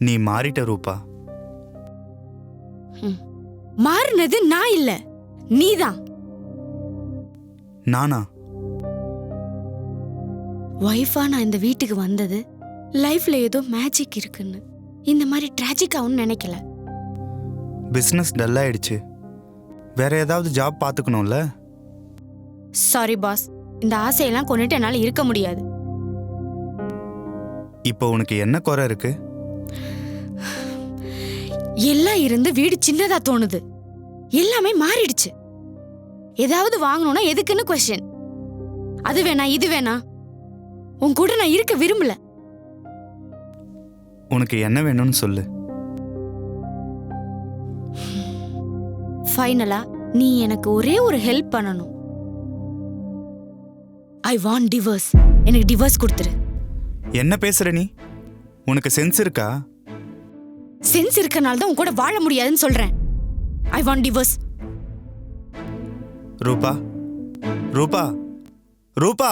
நீ மாறிட்ட ரூபா. மாறினது நான் இல்ல, நீதான். நானா? ஒய்ஃபா நான் இந்த வீட்டுக்கு வந்தது லைஃப்ல ஏதோ மேஜிக் இருக்குன்னு, இந்த மாதிரி டிராஜிக்காவும் நினைக்கல. பிசினஸ் டல் ஆயிடுச்சு, வேற ஏதாவது ஜாப் பார்த்துக்கணும்ல. சாரி பாஸ், இந்த ஆசையெல்லாம் கொண்டுட்டு என்னால இருக்க முடியாது. இப்போ உனக்கு என்ன குறை இருக்கு? எல்லாம் இருந்து வீடு சின்னதா தோணுது, எல்லாமே மாறிடுச்சு. ஏதாவது வாங்கணும்னா எதுக்குன்னு கொஸ்டின். அது வேணா இது வேணா, உன் கூட நான் இருக்க விரும்பல. உனக்கு என்ன வேணும்னு சொல்லு. ஃபைனலா நீ எனக்கு ஒரே ஒரு ஹெல்ப் பண்ணணும். I want divorce. எனக்கு டிவோர்ஸ் கொடுத்துரு. என்ன பேசுற நீ? உனக்கு சென்ஸ் இருக்கா? சென்ஸ் இருக்கனால தான் உன் கூட வாழ முடியாதுன்னு சொல்றேன். I want divorce. ரூபா, ரூபா, ரூபா.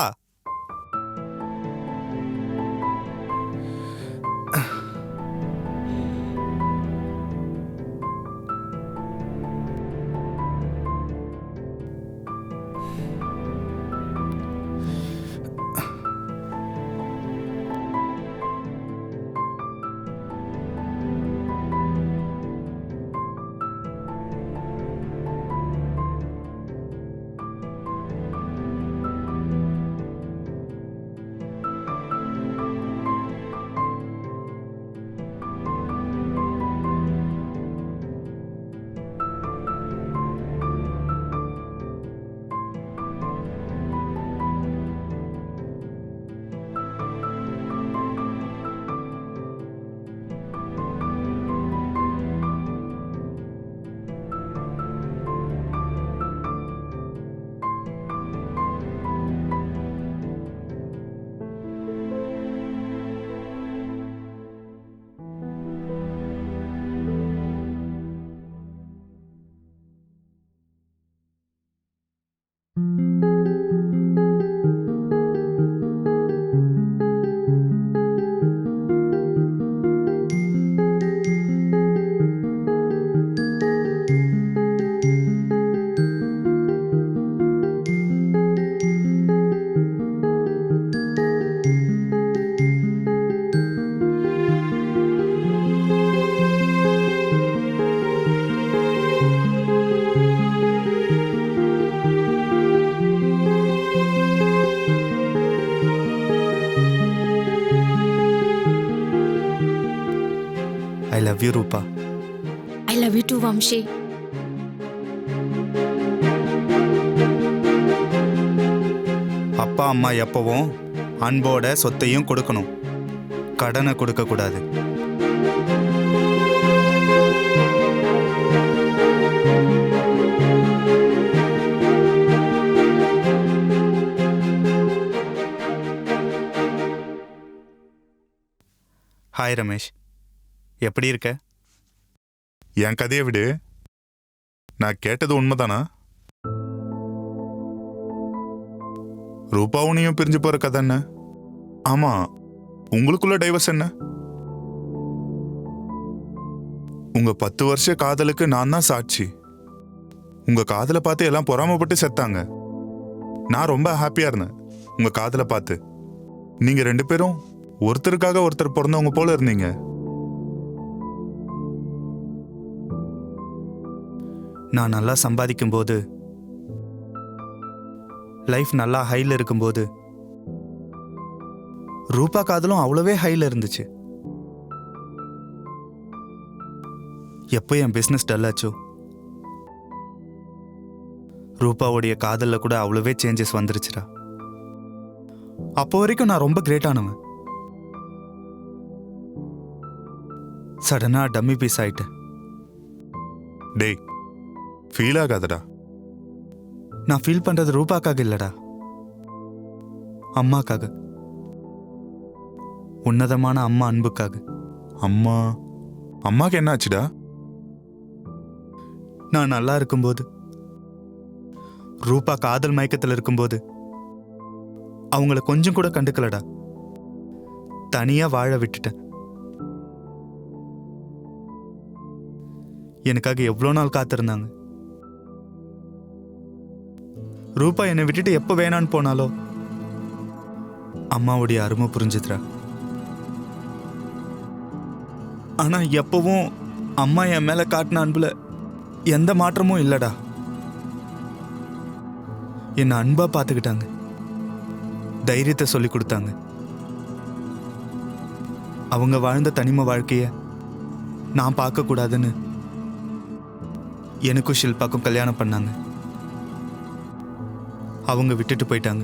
I love you, ரூபா. I love you too, Vamshi. அப்பா அம்மா எப்பவும் அன்போட சொத்தையும் கொடுக்கணும், கடனை கொடுக்க கூடாது. ஹாய் ரமேஷ், எப்படி இருக்க? என் கதையை விடு, நான் கேட்டது உண்மைதானா? ரூபாவுனையும் பிரிஞ்சு போற கதை என்ன? ஆமா, உங்களுக்குள்ள டைவர்ஸ் என்ன? உங்க 10 வருஷ காதலுக்கு நான் தான் சாட்சி. உங்க காதலை பார்த்து எல்லாம் பொறாமப்பட்டு செத்தாங்க. நான் ரொம்ப ஹாப்பியா இருந்தேன் உங்க காதலை பார்த்து. நீங்க 2 பேரும் ஒருத்தருக்காக ஒருத்தர் பிறந்தவங்க போல இருந்தீங்க. நான் நல்லா சம்பாதிக்கும் போது, லைஃப் நல்லா ஹைல இருக்கும்போது, ரூபா காதலும் அவ்வளவே ஹைல இருந்துச்சு. எப்போ என் பிசினஸ் டல்லாச்சோ, ரூபாவுடைய காதல்ல கூட அவ்வளவே சேஞ்சஸ் வந்துருச்சுடா. அப்போ வரைக்கும் நான் ரொம்ப கிரேட்டானவன். சடனா டம்மி பீஸ் ஆயிட்டேன். டேய், ஃபீல் ஆகாதடா. நான் ஃபீல் பண்றது ரூபாக்காக இல்லடா, அம்மாக்காக. உன்னதமான அம்மா அன்புக்காக. அம்மா? அம்மாக்கு என்ன ஆச்சுடா? நான் நல்லா இருக்கும்போது, ரூபா காதல் மயக்கத்தில் இருக்கும்போது அவங்கள கொஞ்சம் கூட கண்டுக்கலடா. தனியா வாழ விட்டுட்டேன். எனக்காக எவ்வளோ நாள் காத்திருந்தாங்க. ரூபா என்னை விட்டுட்டு எப்போ வேணான்னு போனாலோ அம்மாவுடைய அருமை புரிஞ்சுதுரா. ஆனா எப்பவும் அம்மா என் மேல காட்டின அன்புல எந்த மாற்றமும் இல்லடா. என்னை அன்பா பார்த்துக்கிட்டாங்க, தைரியத்தை சொல்லி கொடுத்தாங்க. அவங்க வாழ்ந்த தனிமை வாழ்க்கைய நான் பார்க்கக்கூடாதுன்னு எனக்கும் ஷில்பாக்கும் கல்யாணம் பண்ணாங்க. அவங்க விட்டுட்டு போயிட்டாங்க.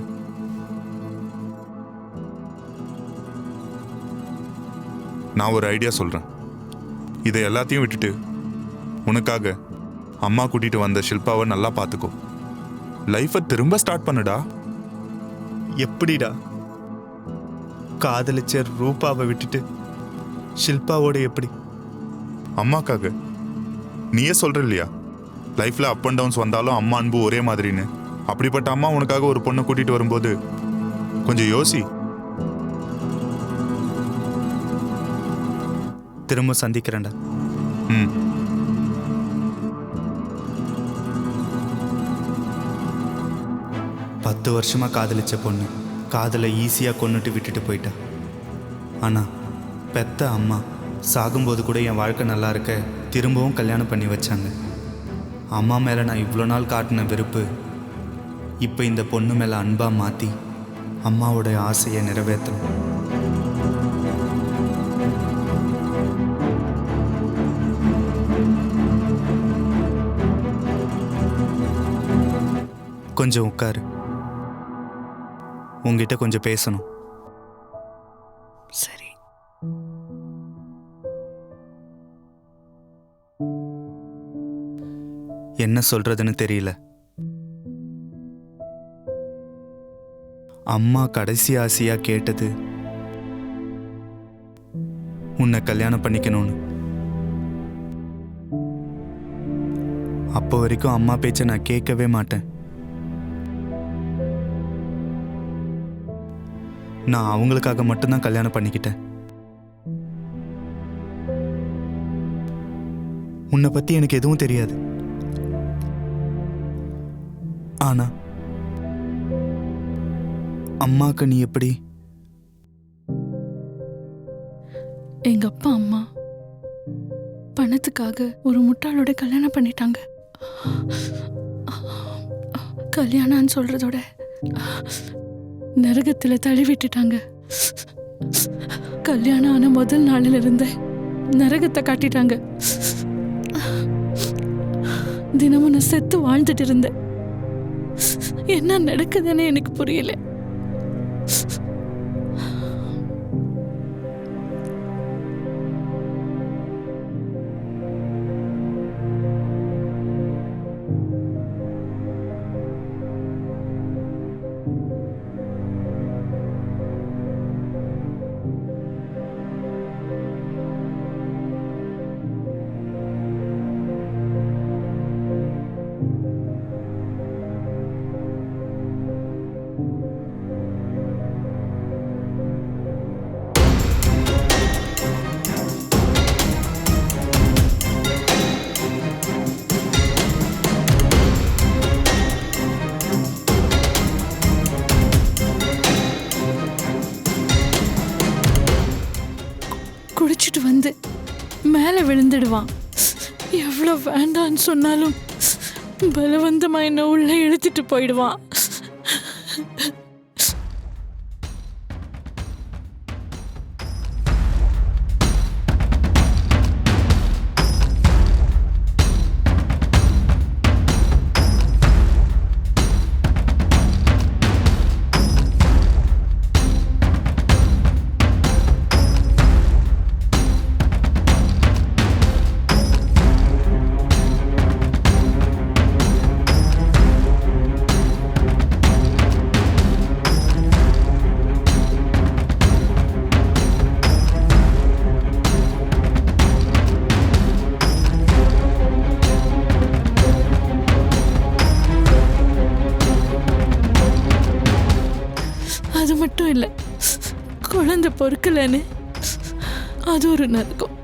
நான் ஒரு ஐடியா சொல்றேன். இதை எல்லாத்தையும் விட்டுட்டு உனக்காக அம்மா கூட்டிட்டு வந்த ஷில்பாவை நல்லா பார்த்துக்கோ. லைஃபை திரும்ப ஸ்டார்ட் பண்ணுடா. எப்படிடா? காதலிச்ச ரூபாவை விட்டுட்டு ஷில்பாவோட எப்படி? அம்மாக்காக. நீயே சொல்ற இல்லையா, லைஃப்ல அப் அண்ட் டவுன்ஸ் வந்தாலும் அம்மா அன்பு ஒரே மாதிரின்னு. அப்படிப்பட்ட அம்மா உனக்காக ஒரு பொண்ணை கூட்டிட்டு வரும்போது கொஞ்சம் யோசி. திரும்ப சந்திக்கிறேன்டா. ம். பத்து வருஷமா காதலிச்ச பொண்ணு காதலை ஈஸியா கொன்னுட்டு விட்டுட்டு போயிட்டா. ஆனா பெத்த அம்மா சாகும்போது கூட என் வாழ்க்கை நல்லா இருக்க திரும்பவும் கல்யாணம் பண்ணி வச்சாங்க. அம்மா மேல நான் இவ்வளோ நாள் காட்டின வெறுப்பு இப்போ இந்த பொண்ணு மேல அன்பா மாத்தி அம்மாவோட ஆசையை நிறைவேற்றணும். கொஞ்சம் உட்காரு, உங்ககிட்ட கொஞ்சம் பேசணும். சரி. என்ன சொல்றதுன்னு தெரியல. அம்மா கடைசி ஆசையா கேட்டது உன்னை கல்யாணம் பண்ணிக்கணும்னு. அப்போ வரைக்கும் அம்மா பேச்சை நான் கேட்கவே மாட்டேன். நான் அவங்களுக்காக மட்டும்தான் கல்யாணம் பண்ணிக்கிட்டேன். உன்னை பத்தி எனக்கு எதுவும் தெரியாது. ஆனா அம்மாக்கு நீ எப்படி? எங்க அப்பா அம்மா பணத்துக்காக ஒரு முட்டாளோட கல்யாணம் பண்ணிட்டாங்க. கல்யாணம்னு சொல்றதோட நரகத்துல தள்ளி விட்டுட்டாங்க. கல்யாணம் ஆன முதல் நாளில் இருந்த நரகத்தை காட்டிட்டாங்க. தினமும் நான் செத்து வாழ்ந்துட்டு இருந்தேன். என்ன நடக்குதுன்னு எனக்கு புரியல. குடிச்சிட்டு வந்து மேலே விழுந்துடுவான். எவ்வளோ வேண்டான்னு சொன்னாலும் பலவந்தமா என்ன உள்ள இழுத்துட்டு போயிடுவான். அது மட்டும் இல்லை, குழந்தை பொறுக்கலன்னு அது ஒரு நரகம்.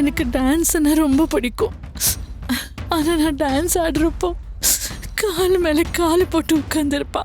எனக்கு டான்ஸ்னா ரொம்ப பிடிக்கும். ஆனா நான் டான்ஸ் ஆடுறப்போ கால் மேல கால் போட்டு உட்கார்ந்துருப்பா.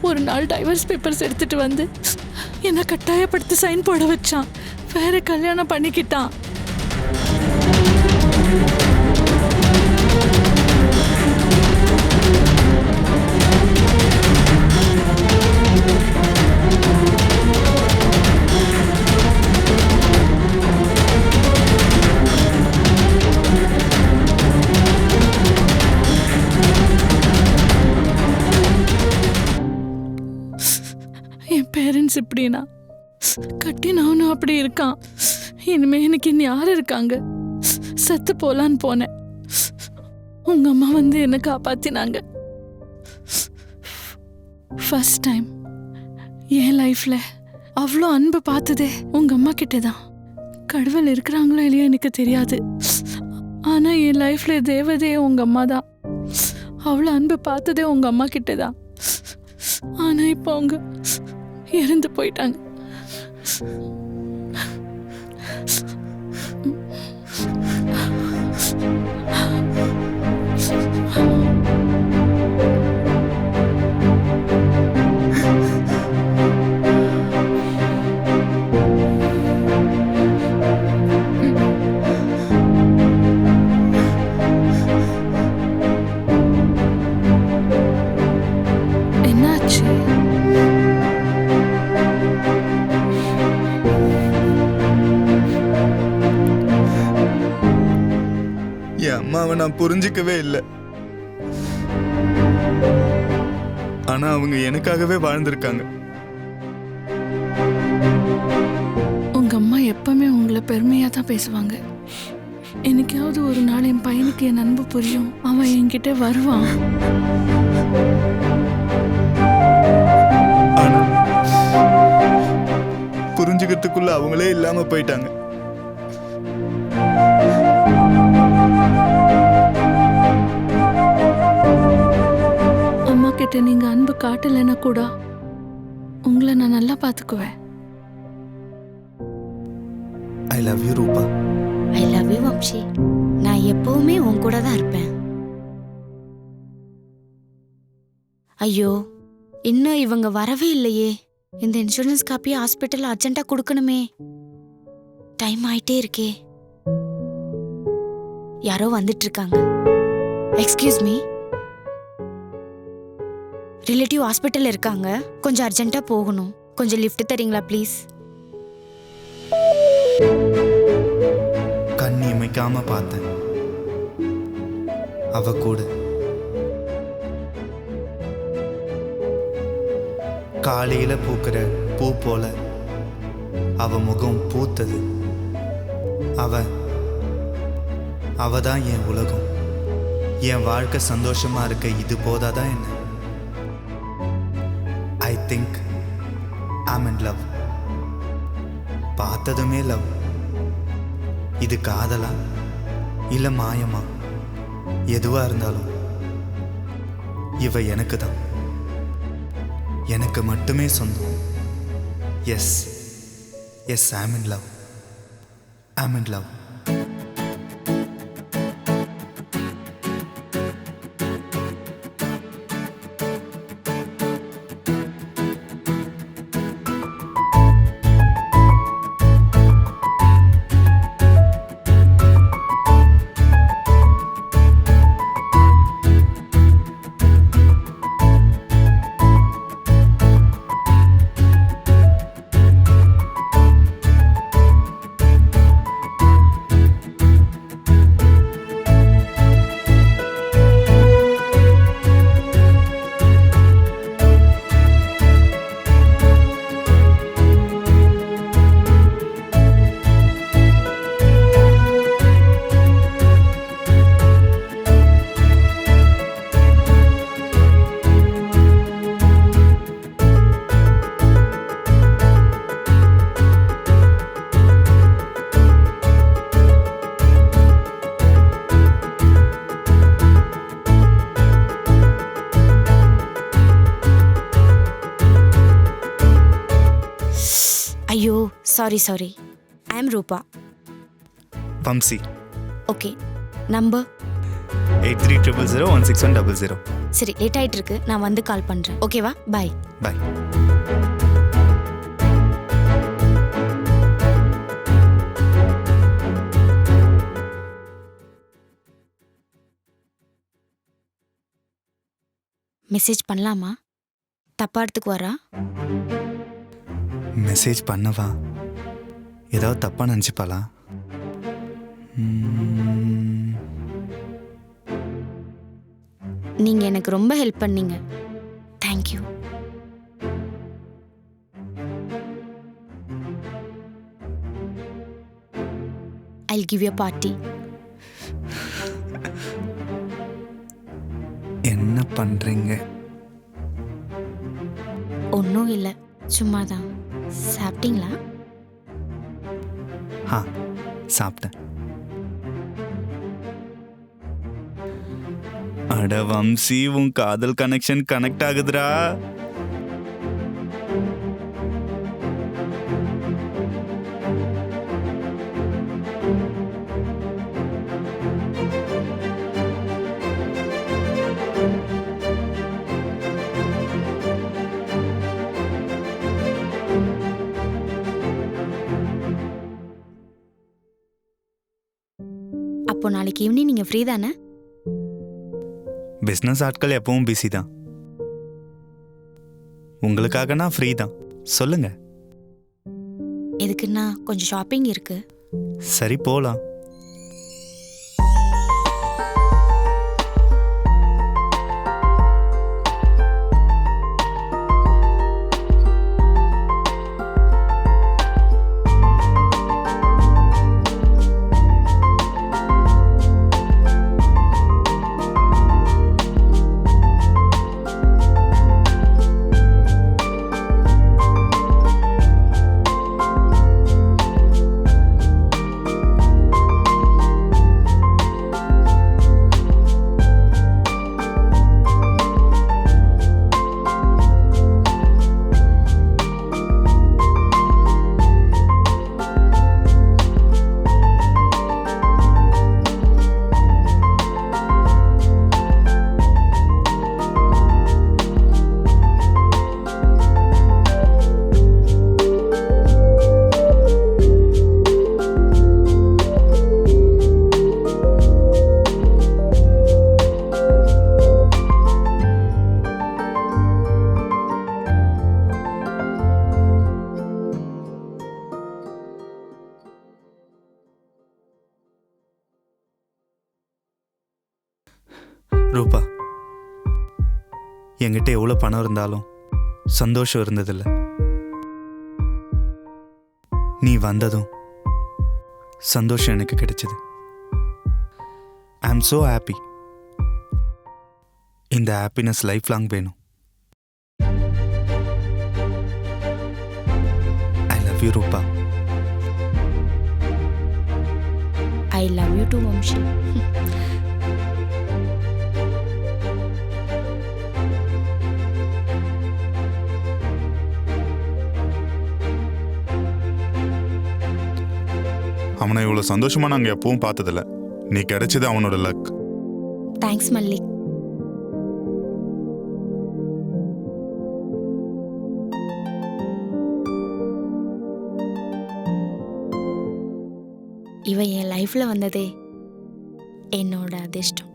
ஒரு நாள் டைவர்ஸ் பேப்பர்ஸ் எடுத்துட்டு வந்து என்னை கட்டாயப்படுத்தி சைன் போட வச்சான். வேற கல்யாணம் பண்ணிக்கிட்டான். என் பேரண்ட்ஸ் இப்படின்னா கட்டினவனும் அப்படி இருக்கான். இனிமே எனக்கு இன்னும் யார் இருக்காங்க? செத்து போலான்னு போனேன். உங்க அம்மா வந்து என்னை காப்பாத்தினாங்க. ஃபர்ஸ்ட் டைம் என் லைஃப்ல அவ்வளோ அன்பு பார்த்ததே உங்க அம்மா கிட்டதான். கடவுள் இருக்கிறாங்களோ இல்லையோ எனக்கு தெரியாது. ஆனா என் லைஃப்ல தேவதையே உங்க அம்மா தான். அவ்வளோ அன்பு பார்த்ததே உங்க அம்மா கிட்டதான். ஆனா இப்போ அவங்க இறந்து போயிட்டாங்க. என்னாச்சு? என் அம்மாவை நான் புரிஞ்சிக்கவே இல்லை. ஆனா அவங்க எனக்காகவே வாழ்ந்திருக்காங்க. உங்க அம்மா எப்பவுமே உங்களை பெருமையா தான் பேசுவாங்க. என்னைக்காவது ஒரு நாள் என் பையனுக்கு என் அன்பு புரியும், அவன் என்கிட்ட வருவான். ஆனா புரிஞ்சுக்கிறதுக்குள்ள அவங்களே இல்லாம போயிட்டாங்க. அம்மா கிட்ட நீங்க அன்பு காட்டலைன்னா கூட உங்களை நான் நல்லா பாத்துக்குவேன். ஐ love you Rupa. I love you Vamsi. நான் எப்பவுமே உன் கூட தான் இருப்பேன். ஐயோ, இன்னும் இவங்க வரவே இல்லையே. இந்த இன்சூரன்ஸ் காப்பியை ஹாஸ்பிட்டல் அர்ஜென்ட்டா கொடுக்கணுமே. டைம் ஆயிட்டே இருக்கே. யாரோ வந்துட்டு இருக்காங்க. எக்ஸ்கியூஸ் மீ, ரிலேட்டிவ் ஹாஸ்பிட்டல் இருக்காங்க. கொஞ்சம் அர்ஜென்ட்டா போகணும். கொஞ்சம் லிஃப்ட் தரீங்களா ப்ளீஸ்? கண்ணி இமைக்காம பார்த்தேன். அவ கூட காலையில பூக்கிற பூ போல அவ முகம் பூத்தது. அவதான் என் உலகம். என் வாழ்க்கை சந்தோஷமா இருக்க இது போதாதான் என்ன? I think I'm in love. பார்த்ததுமே லவ். இது காதலா இல்ல மாயமா? எதுவா இருந்தாலும் இவ எனக்கு தான். எனக்கு மட்டுமே சொந்தம். Yes yes, I'm in love. I'm in love. Sorry I am Rupa. Vamsi. Okay, number 8300016100. சரி, லேட் ஆயிட்டு இருக்கு, நான் வந்து கால் பண்றேன். ஓகேவா? பாய். பாய். மெசேஜ் பண்ணலாமா? தப்பா எடுத்துக்கு வரா? மெசேஜ் பண்ணவா? ஏதாவது தப்பா நினச்சிப்பாளா? நீங்க எனக்கு ரொம்ப ஹெல்ப் பண்ணீங்க. Thank you. I'll give you a party. என்ன பண்ணுறீங்க? ஒன்றும் இல்லை, சும்மாதான். சாப்பிட்டீங்களா? ஆ, சாப்பிட்டேன். அட வம்சி, உன் காதல் கனெக்ஷன் கனெக்ட் ஆகுதுடா. அப்போ நாளைக்கு ஈவினிங் நீங்க ஃப்ரீ தானே? பிஸ்னஸ் ஆட்கள் எப்பவும் பிஸி தான். உங்களுக்காக நான் ஃப்ரீ தான். சொல்லுங்க. எதுக்குன்னா கொஞ்சம் ஷாப்பிங் இருக்கு. சரி, போலாம். ரூபா, என்கிட்ட எவ்வளோ பணம் இருந்தாலும் சந்தோஷம் இருந்ததில்ல. நீ வந்ததும் சந்தோஷம் எனக்கு கிடைச்சது. I am so happy. இந்த ஹாப்பினஸ் லைஃப் லாங் வேணும். I love you Rupa. I love you too Vamsi. அவனை இவ்வளோ சந்தோஷமா நாங்கள் எப்பவும் பார்த்ததில்ல. நீ கிடைச்சது அவனோட லக். தேங்க்ஸ் மல்லிக். இவ என் லைஃப்ல வந்ததே என்னோட அதிர்ஷ்டம்.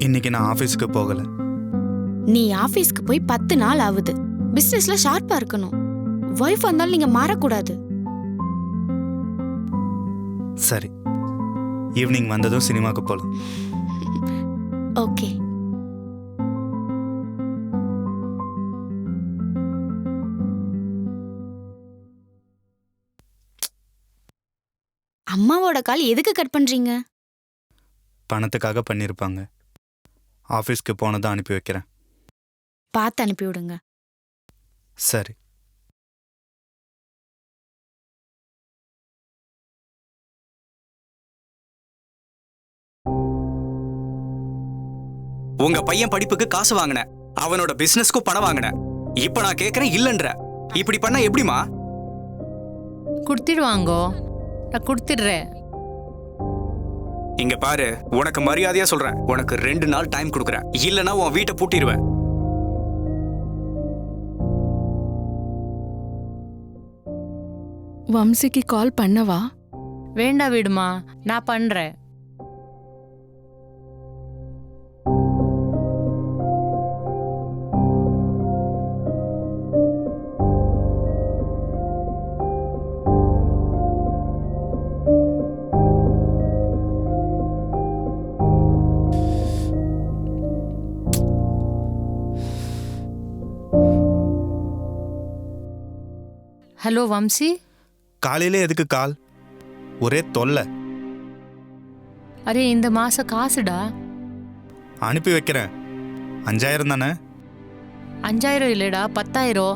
இன்னைக்கு நான் ஆஃபீஸுக்கு போகலை. நீ ஆபீஸ்க்கு போய் 10 நாள் ஆகுது. பிசினஸ்ல ஷார்ப்பா இருக்கணும். ஒய்ஃப் வந்தாலும் நீங்க மாறக்கூடாது. சரி, ஈவினிங் வந்ததும் சினிமாக்கு போகலாம். ஓகே. அம்மாவோட கால் எதுக்கு கட் பண்றீங்க? பணத்துக்காக பண்ணியிருப்பாங்க. ஆஃபீஸ்க்கு போனதும் அனுப்பி வைக்கிறேன். பார்த்து அனுப்பி விடுங்க. சரி. உங்க பையன் படிப்புக்கு காசு வாங்கின, அவனோட பிசினஸ்க்கு பணம் வாங்கின. இப்ப நான் கேக்குறேன் இல்லன்ற. இப்படி பண்ணா எப்படிமா? கொடுத்துடுவாங்கோ, நான் கொடுத்துடுறேன். இங்க பாரு, உனக்கு மரியாதையா சொல்றேன். உனக்கு 2 நாள் டைம் கொடுக்குறேன். இல்லனா உன் வீட்டை பூட்டிடுவேன். வம்சிக்கு கால் பண்ணவா? வேண்டாம் விடுமா, நான் பண்றேன். ஹலோ வம்சி. காலையில எதுக்கு கால்? ஒரே தொல்லை. அரே இந்த மாச காசுடா. அனுப்பி வைக்கிறேன். 5000 தானே? 5000 இல்லடா, 10000.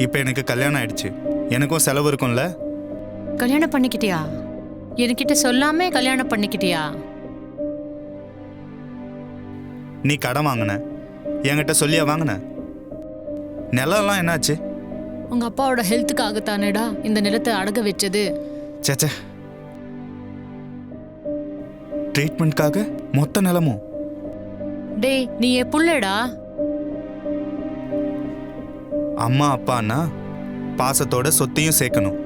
இப்போ எனக்கு கல்யாணம் ஆயிடுச்சு. எனக்கும் செலவு இருக்கும்ல. கல்யாணம் பண்ணிக்கிட்டியா? என்கிட்ட சொல்லாமே கல்யாணம் பண்ணிக்கிட்டியா? நீ கடன் வாங்கின, என்கிட்ட சொல்லியா வாங்கின? நிலம்லாம் என்னாச்சு? உங்க அப்பாவோட ஹெல்த்துக்காகத்தானேடா இந்த நிலத்தை அடக வச்சது. சேச்சே, ட்ரீட்மெண்ட்காக மொத்த நிலமும்? டேய் நீ என் புள்ளடா. அம்மா அப்பான்னா பாசத்தோட சொத்தையும் சேர்க்கணும்.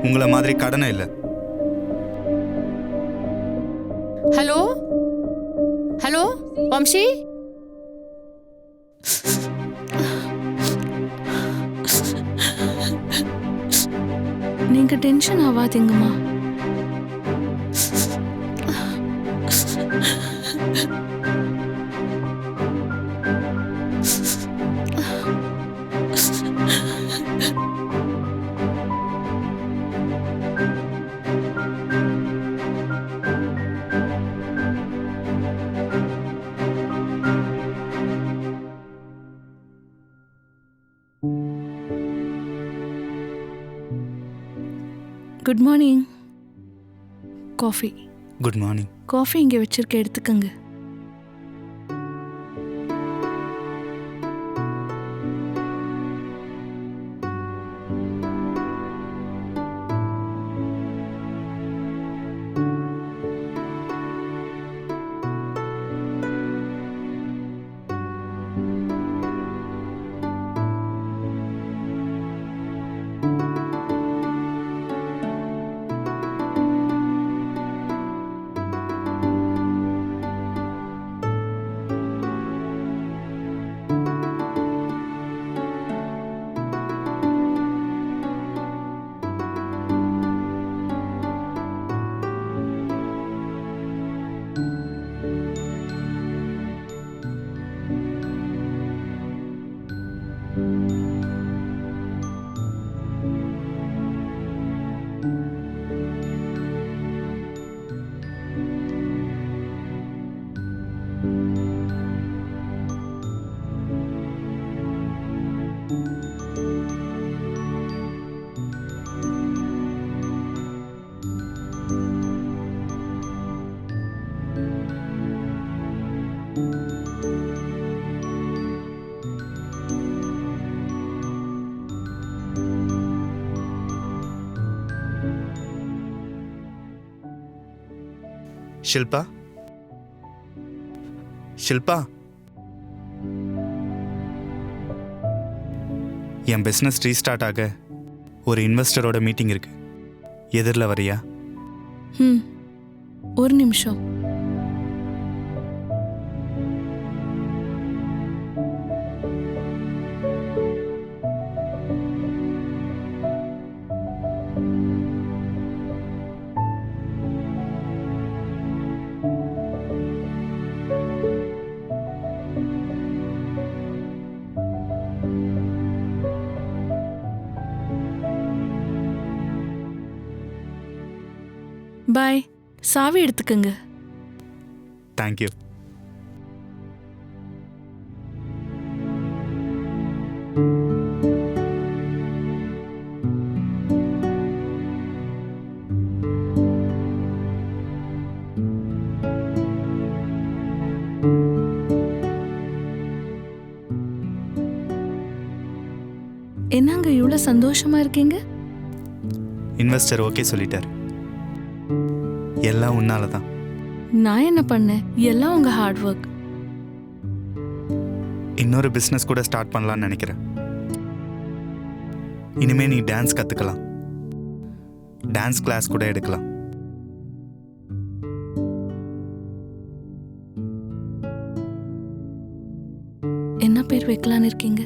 உங்களை மாதிரி கடனை இல்லை. Hello hello Vamsi. நீங்க டென்ஷன் ஆகாதீங்கம்மா. Good morning. Coffee. Good morning. Coffee இங்கே வச்சிருக்க, எடுத்துக்கங்க. ஷில்பா, ஷில்பா, என் பிஸ்னஸ் ரீஸ்டார்ட் ஆக ஒரு இன்வெஸ்டரோட மீட்டிங் இருக்கு. எதிரில் வரியா? ஒரு நிமிஷம். பாய். சாவி எடுத்துக்கங்க. தேங்க்யூ. என்னங்க இவ்வளோ சந்தோஷமா இருக்கீங்க? இன்வெஸ்டர் ஓகே சொல்லிட்டார். எல்லாம் உன்னால தான். நான் என்ன பண்ணேன்? எல்லாம் உங்க ஹார்ட் ஒர்க். இன்னொரு பிஸ்னஸ் கூட ஸ்டார்ட் பண்ணலாம்னு நினைக்கிறேன். இனிமே நீ டான்ஸ் கற்றுக்கலாம். டான்ஸ் கிளாஸ் கூட எடுக்கலாம். என்ன பேர் வைக்கலான்னு இருக்கீங்க?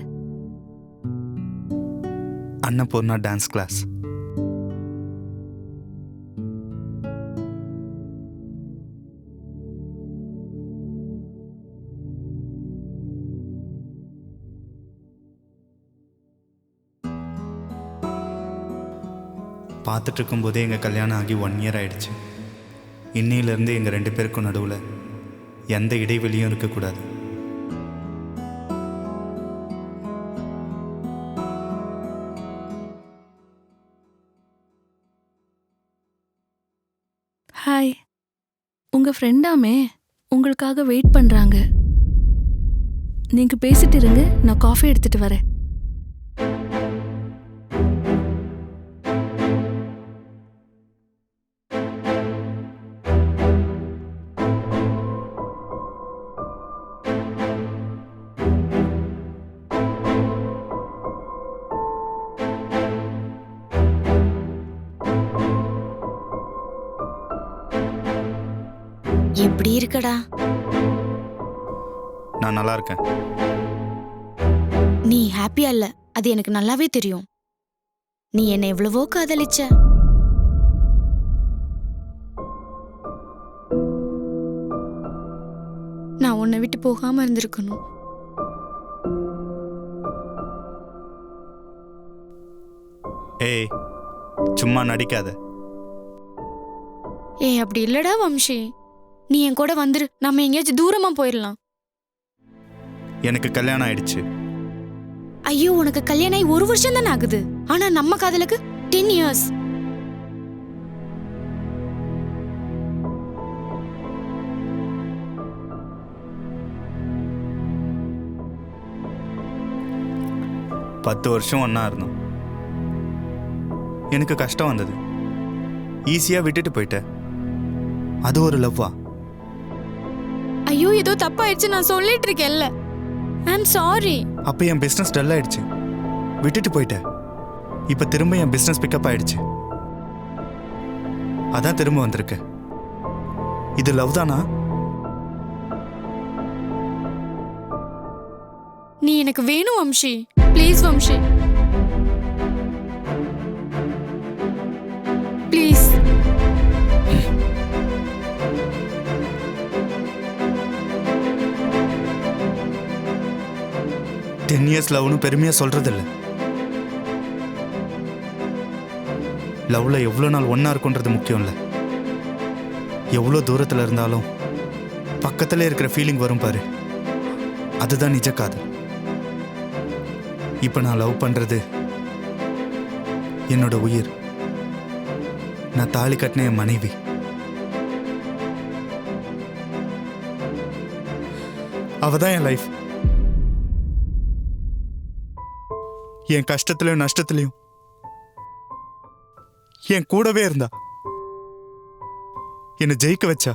Annapurna dance class. பார்த்துட்டு இருக்கும்போதே எங்கள் கல்யாணம் ஆகி 1 இயர் ஆயிடுச்சு. இன்னையிலேருந்து எங்கள் 2 பேருக்கும் நடுவில் எந்த இடைவெளியும் இருக்கக்கூடாது. ஹாய். உங்க ஃப்ரெண்டாமே உங்களுக்காக வெயிட் பண்றாங்க. நீங்க பேசிட்டு இருங்க, நான் காஃபி எடுத்துட்டு வரேன். எப்படி இருக்கடா? நான் நல்லா இருக்கேன். நீ ஹாப்பியா இல்ல, அது எனக்கு நல்லாவே தெரியும். நீ என்னை எவ்வளவோ காதலிச்ச. நான் உன்னை விட்டு போகாம இருந்திருக்கணும். ஏய், சும்மா நடிக்காத. ஏய், அப்படி இல்லடா வம்ஷி. நீ என் கூட வந்துரு, நம்ம எங்கேயாச்சும் தூரமா போயிடலாம். எனக்கு கல்யாணம் ஆயிடுச்சு. ஐயோ, உனக்கு கல்யாணம் ஆகி 1 வருஷம் தானே ஆகுது. ஆனா நம்ம காதலுக்கு 10 இயர்ஸ். பத்து வருஷம் ஒன்றா இருந்தோம். எனக்கு கஷ்டம் வந்தது. ஈஸியாக விட்டுட்டு போயிட்டேன். அது ஒரு லவ்வா? ஐயோ, ஏதோ தப்பாயிடுச்சு, நான் சொல்லிட்டு இருக்கேன்ல. ஐ அம் சாரி. அப்போ என் பிஸ்னஸ் டல் ஆயிடுச்சு, விட்டுட்டு போயிட்டேன். இப்போ திரும்ப என் பிஸ்னஸ் பிக்கப் ஆயிடுச்சு, அதான் திரும்ப வந்திருக்க. இது லவ் தானா? நீ எனக்கு வேணும் Vamshi. Please Vamshi, please. Ten years லவ்னு பெருமையா சொல்றதில்ல. லவ்ல எவ்வளோ நாள் ஒன்னா இருக்குன்றது முக்கியம் இல்லை. எவ்வளோ தூரத்தில் இருந்தாலும் பக்கத்துல இருக்கிற ஃபீலிங் வரும் பாரு, அதுதான் நிஜ காதல். இப்போ நான் லவ் பண்றது என்னோட உயிர். நான் தாலி கட்டின என் மனைவி. அவதான் என் லைஃப். என் கஷ்டத்திலையும் நஷ்டத்திலையும் என் கூடவே இருந்தா, என்னை ஜெயிக்க வச்சா.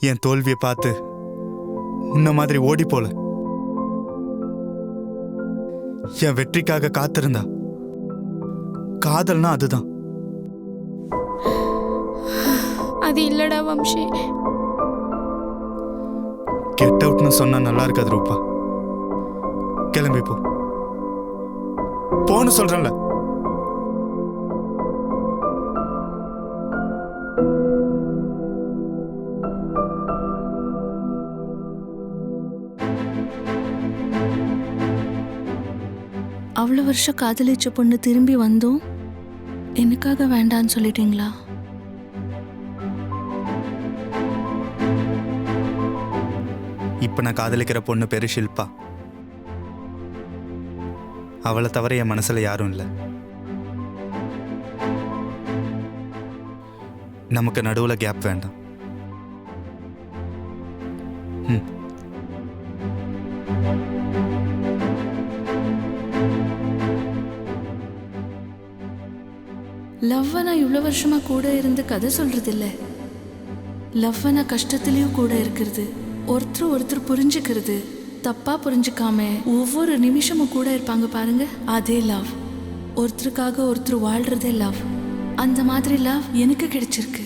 என் தோல்வியை பார்த்து உன்ன மாதிரி ஓடி போல, என் வெற்றிக்காக காத்திருந்தா. காதல்னா அதுதான். அது இல்லடா வம்ஷி. கெட் அவுட்னு சொன்னா நல்லா இருக்காது ரூபா. கிளம்பி போ. போன்னு சொல்றேன்ல. அவ்வளோ வருஷம் காதலிச்ச பொண்ணு திரும்பி வந்தோம் எனக்காக வேண்டான்னு சொல்லிட்டீங்களா? இப்போ நான் காதலிக்கிற பொண்ணு பேரு ஷில்பா. அவளை தவிர என் மனசுல யாரும் இல்லை. நமக்கு நடுவுல கேப் வேண்டாம். லவ்வனா இவ்வளோ வருஷமா கூட இருந்து கதை சொல்றது இல்ல. லவ்வனா கஷ்டத்துலயும் கூட இருக்கிறது, ஒருத்தர் புரிஞ்சுக்கிறது, தப்பா புரிஞ்சுக்காம ஒவ்வொரு நிமிஷமும் கூட இருப்பாங்க பாருங்க, அதே லவ். ஒருத்தருக்காக ஒருத்தர் வாழ்றதே லவ். அந்த மாதிரி லவ் எனக்கு கிடைச்சிருக்கு.